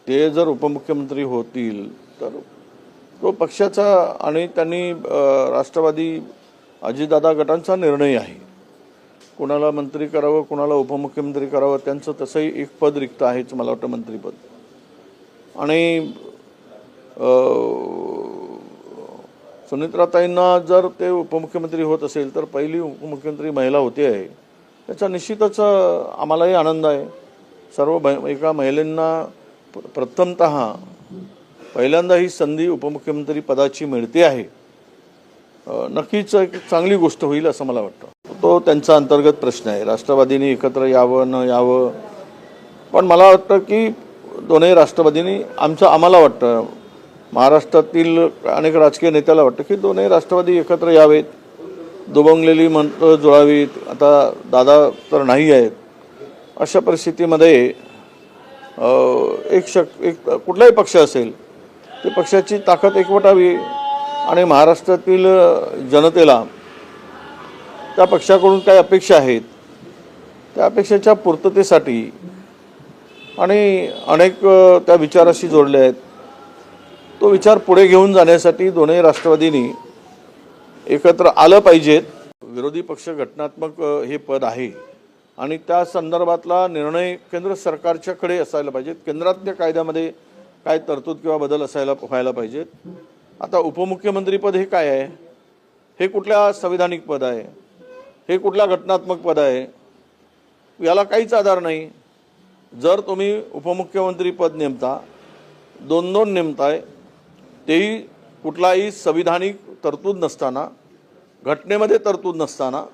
ते जर उपमुख्यमंत्री होतील तर तो पक्षाचा आणि त्यांनी राष्ट्रवादी अजितदादा गटांचा निर्णय आहे. कोणाला मंत्री करावं, कोणाला उपमुख्यमंत्री करावं, त्यांचं तसंही एक पद रिक्त आहेच मला वाटतं, मंत्रिपद. आणि सुनेत्राताईंना जर ते उपमुख्यमंत्री होत असेल तर पहिली उपमुख्यमंत्री महिला होते आहे, त्याचा निश्चितच आम्हालाही आनंद आहे. सर्व एका महिलांना प्रथमतः पहिल्यांदा ही संधी उपमुख्यमंत्री पदाची मिळते आहे. नक्कीच एक चांगली गोष्ट होईल असं मला वाटतं. तो त्यांचा अंतर्गत प्रश्न आहे, राष्ट्रवादीने एकत्र यावं न यावं. पण मला वाटतं की दोन्ही राष्ट्रवादींनी आम्हाला वाटतं, महाराष्ट्रातील अनेक राजकीय नेत्याला वाटतं की दोन्ही राष्ट्रवादी एकत्र यावेत, दुभंगलेली मंत्र जुळावीत. आता दादा तर नाही आहेत, अशा परिस्थितीमध्ये एक कुठलाही पक्ष असेल ते पक्षाची ताकद एकवटावी आणि महाराष्ट्रातील जनतेला त्या पक्षाकडून काय अपेक्षा आहेत त्या अपेक्षेच्या पूर्ततेसाठी आणि अनेक त्या विचाराशी जोडले आहेत, तो विचार पुढे घेऊन जाण्यासाठी दोन्ही राष्ट्रवादींनी एकत्र आलं पाहिजेत. विरोधी पक्ष घटनात्मक हे पद आहे आणि त्या संदर्भातला निर्णय केंद्र सरकारच्याकडे असायला पाहिजेत. केंद्रातल्या कायद्यामध्ये काय तरतूद किंवा बदल व्हायला पाहिजेत. आता उपमुख्यमंत्री पद हे काय आहे? हे कुठल्या संविधानिक पद आहे? हे कुठल्या घटनात्मक पद आहे? याला काहीच आधार नाही. जर तुम्ही उपमुख्यमंत्री पद नेमता, दोन नेमताय, तेही कुठलाही संविधानिक तरतूद नसताना, घटनेमध्ये तरतूद नसताना,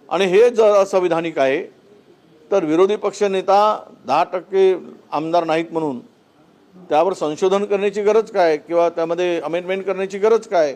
आणि हे जर असंविधानिक आहे तर विरोधी पक्षनेता 10% आमदार नाहीत म्हणून त्यावर संशोधन करण्याची गरज काय किंवा त्यामध्ये अमेंडमेंट करण्याची गरज काय?